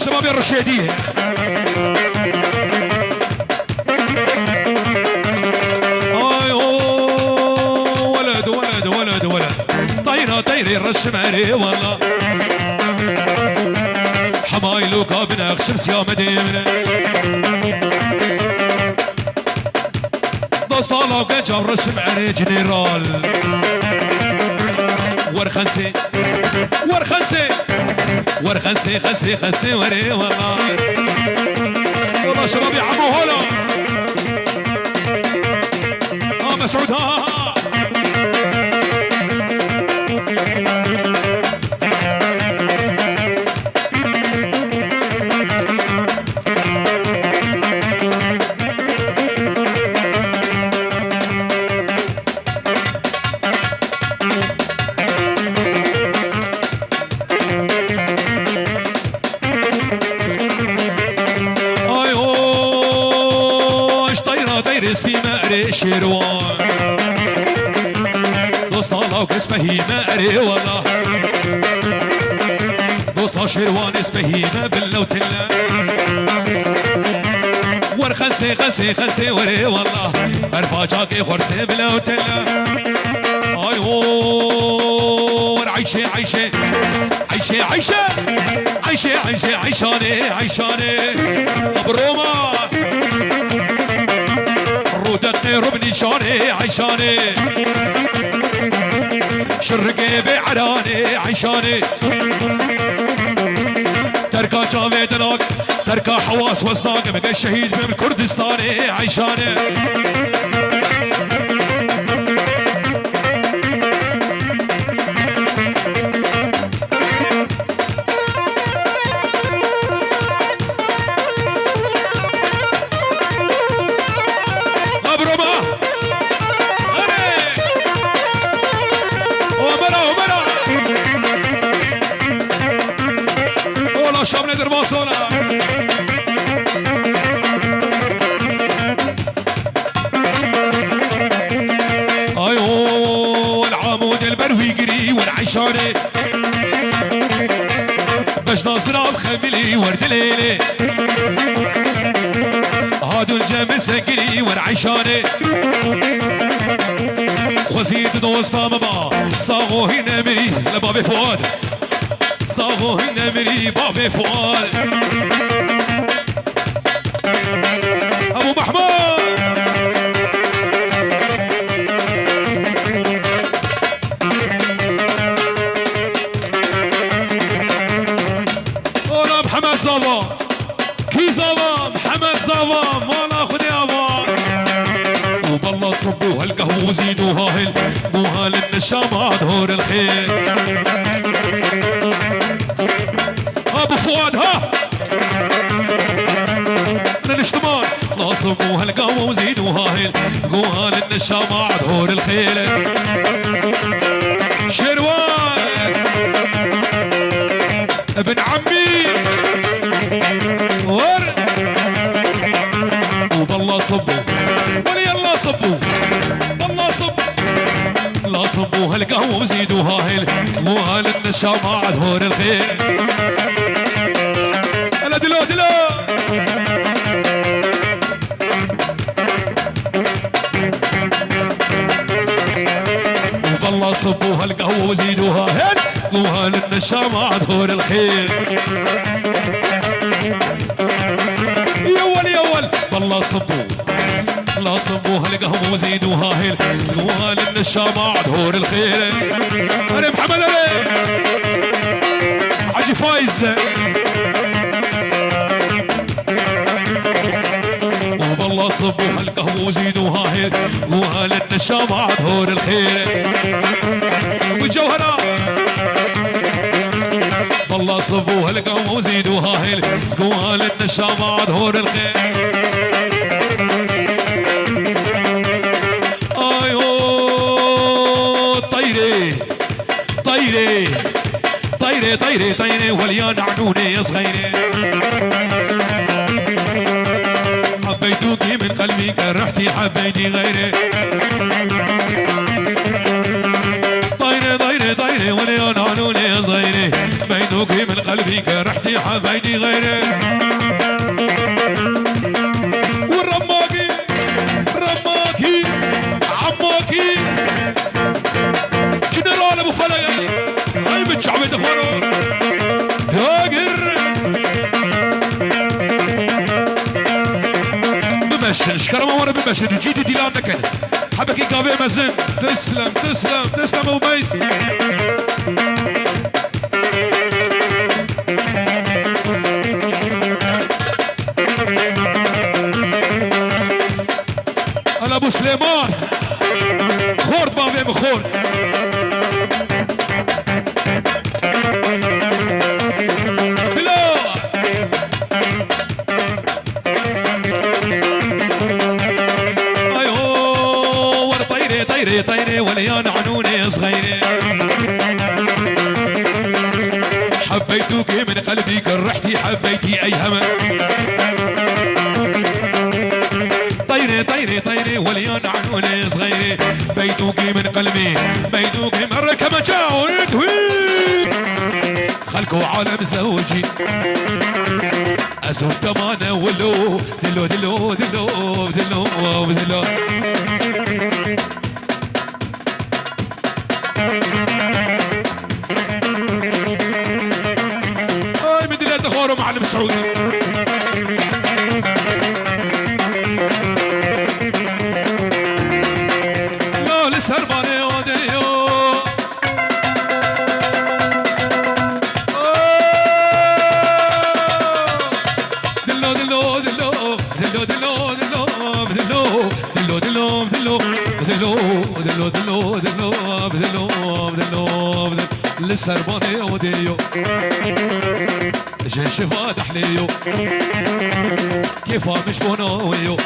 شباب الرشيديه. ولد ولد ولد ولد طيره طيري الرشم عليه والله حمايلو كابنا شمس يا مدينه دوست الله وكان جاب رشم عليه جنرال ورخنسي ورخنسي ورخنسي خنسي خنسي وري والله والله شباب يا عمو هلا مسعود ها شيروان دوست الله اسمه هيمة أري والله دوست شيروان اسمه هيمة بالله وتلا ورخنسي خنسي خنسي وري والله مرفاجاكي خرسي بالله وتلا أيوه عيشة عيشة عيشة عيشة عيشة عيشة عيشاني عيشاني مبرومة ودقي ربني شاني عيشاني شرقي بعراني عيشاني تركا جاويد ناك تركا حواس وزناك بقى الشهيد من كردستاني عيشاني شامل درباسونا ايوه العمود البروي قري والعيشاني باش ناصر بخملي ورد ليلي هادو الجامس قري والعيشاني وزيد دوسنا ماما صاغو هنا مري لبابي فؤاد صاغو هنا مري بابي فؤاد ابو محمود اولا محمد زاوا كي زاوا محمد زاوا ما ناخذ يابا وبالله صبوا هالقهوه وزيدوا هاهل مو هال النشامه دهور الخير ابو فؤاد ها الاشتمال ناصبوا هالقهوه وزيدوا هاهل مو هال النشامه دهور الخيل شروان ابن عمي ور وبالله صبوا ولي الله صبوا بالله صبوا لا صبوا هالقهوه وزيدوا هاهل مو هال النشامه دهور الخيل هلا دلو دلو وبالله صبوا هالقهوه وزيدوا هاهل مو هال النشامه دهور الخيل يول يول بالله صبوا لا صبوا هالقهوه وزيدوا هاهل مو هال النشامه دهور الخيل انا محمد علي حاجي فايز وبالله صبوا هالقهوه وزيدوا هاهل مو هال النشامه دهور الخيل والجوهره بالله صبوا هالقهوه وزيدوا هاهل مو هال النشامه دهور الخيل ايوه طيري طيري طيري طيري طيري وليان عنوني يا صغيري حبيتوكي من قلبي كرهتي حبيتي غيري طيري طيري طيري وليان عنوني يا صغيري بيتوكي من قلبي قلبي كرحتي حبيتي غيري والرماكي رماكي عماكي جنرال ابو خلق هاي بتشعبي تخبروا ياقر بمشن شكرا مرة بمشن جيتي دي لانك كده حبكي قابي مزن تسلم تسلم تسلم ابو ميس انا ابو سليمان خورد بابي بخورد طيري طيري وليان عنوني صغيري حبيتوك من قلبي كرحتي حبيتي اي هم طيري طيري طيري وليان عنوني صغيري بيتوك من قلبي بيتوك مرة كما جاء خلكوا عالم زوجي اسود دمانه ولو دلو دلو دلو دلو دلو هاي مدينة تخورو معلم سعودي لا لسرباني وديو دلو دلو دلو دلو دلو دلو دلو دلو دلو دلو دلو دلو دلو دلو لسرباني وديو جيش فاتح ليو كيفا مش بونويو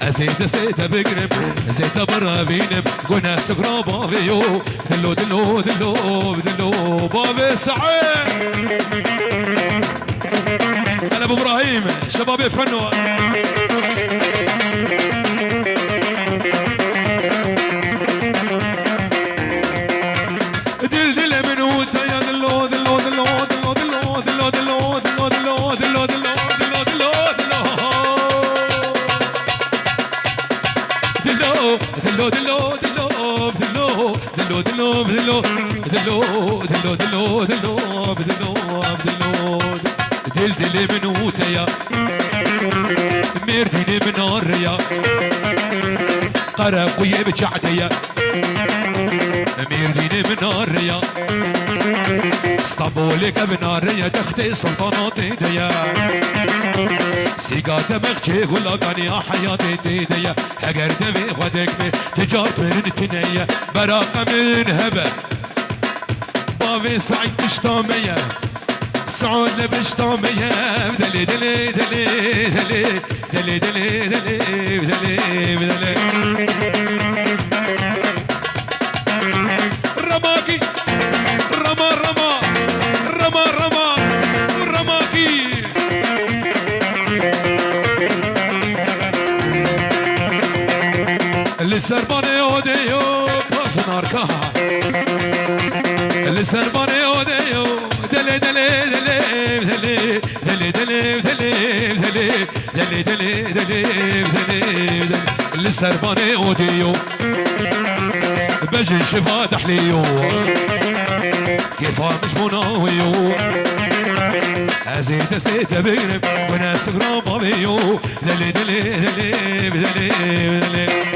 ازيت استيت بقرب ازيت برا بينب قلنا سكرا بابيو دلو دلو دلو دلو بابي سعيد انا ابو ابراهيم شباب يفنوا دلدلي من وتيا ميرديني من الريا قرق ويبجعتيا ميرديني من الريا اسطنبولك بناريا تختي سلطناتي ديا سيقات مخشي غلاقاني يا حياتي ديديا هقر دمي غدك تجارت من تنيا براقة من هبة بابي سعيد تشتامية سعود لبشتامية دلي دلي دلي دلي دلي دلي دلي دلي دلي رماكي رما رما رما رما رماكي اللي سرباني وديو كاس ناركاها اللي سرباني وديو دلي دلي دلي دلي دلي دلي دلي دلي دلي دلي دلي دلي اللي سرباني وديو بجي شفا دحليو كيفا مش مناويو ازيت استيت بقرب وناس غرام بيو دلي دلي دلي دلي دلي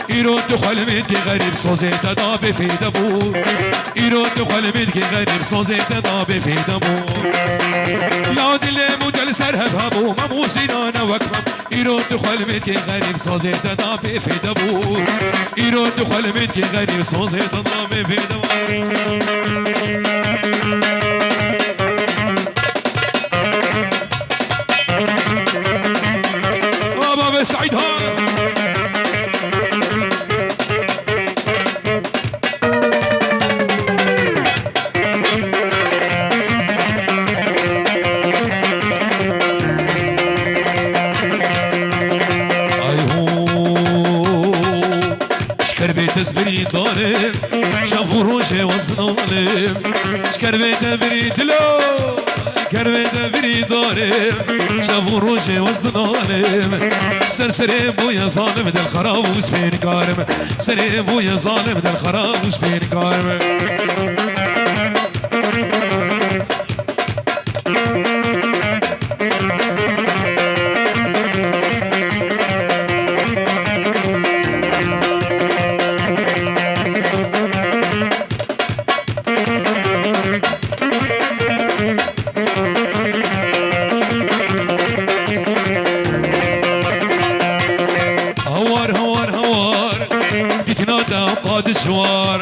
ایران دخل مدگی غریب سازه تدابه فیده بود ایران دخل مدگی غریب سازه تدابه فیده بود یا دل مدل سرهب همو مموزینان وکمم ایران دخل مدگی غریب سازه تدابه فیده بود ایران دخل مدگی غریب سازه تدابه فیده بود بابا سعيد ها شافوا روجي وسط نالم شكربيت بريد لو كربيت بريد دارم شافوا روجي وسط نالم سرسري بويا ظالم دل خراب وسبين كارم سري بويا ظالم دل خراب وسبين كارم شوار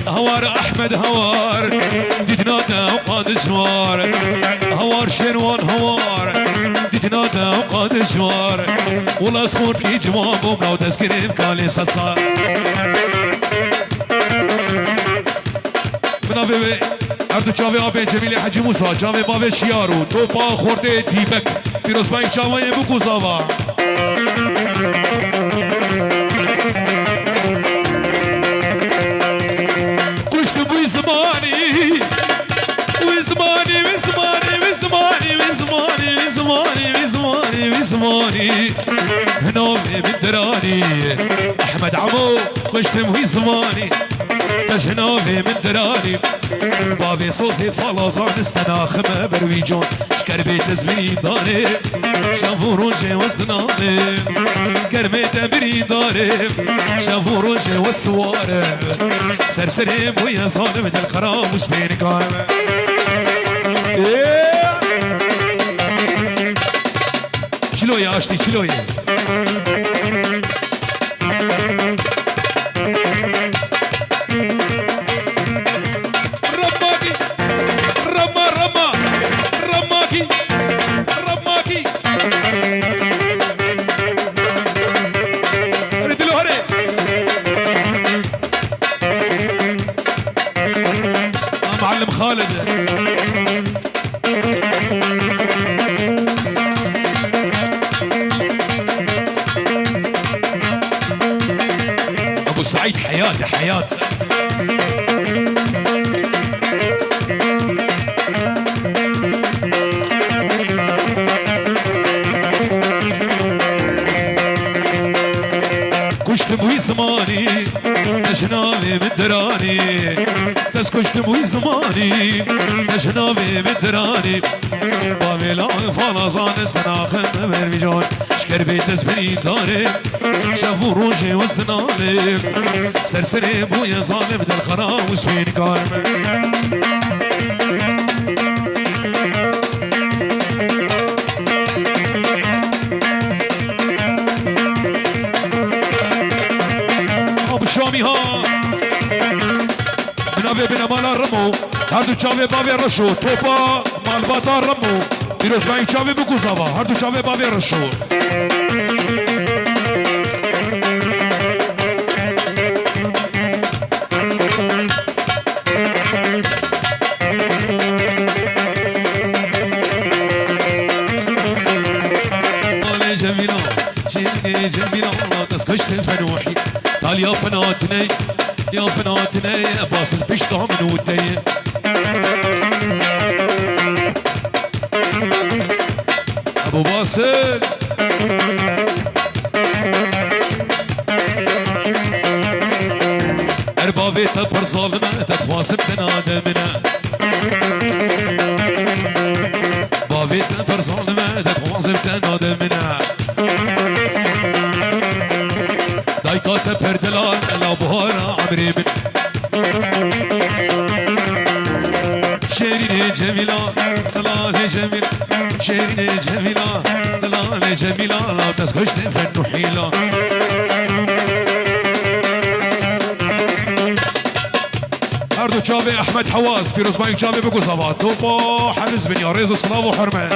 هوار احمد هوار ديدنادا وقاد شوار هوار شنوان هوار ديدنادا وقاد شوار والله صخور في جواب وبلاو تسكري بكالي صار بنا بيبي اردو چاوي آبي جميلي حجي موسى چاوي بابي شيارو توپا خورده تيبك پیروز بايك چاوي بكو زاوا هنومي بالدراني احمد عمو خشتم وي زماني تجنومي من دراني بابي صوصي فلازان استناخمه برويجون شكربيت زبني داري شافو روجي وسطناني كرميت بري داري شافو روجي والسواري سرسري بويا ظالم دل خراب وش بين قائمه شلوية اشتي شلوية رماكي رماكي ردلو هري معلم خالد سعيد حياتي حياتي كشت بوي زماني نجنابي من دراني بس كشت بوي زماني نجنابي من دراني بابي لا فلازان استناخن بربيجون شكر بيت زبني داري شافوا روجي وسطنالي سرسري بويا ظالم دل خراب وسبين كارمه ابو شامي ها بنابي بنا مالا رمو هردو چاوي بابي رشو توپا مال باتا رمو پیروز باي چاوي بكو زاوا هردو چاوي بابي رشو جميلة تسكشت فنوحي قال يا فناتني يا فناتني باص البشطة من ودي ابو باسل اربابي تبر ظالمة تخواصب تنادمنا بابي تبر ظالمة تخواصب تنادمنا دايكات بردلان الابهار عمري من شيرين جميلة دلال جميل شيرين جميلة دلال جميلة لا تسكشت فن حيلة هردو چاوي احمد حواس پیروز بايك چاوي بگو زبا توپا حمز بن يا ريز الصلاة وحرمة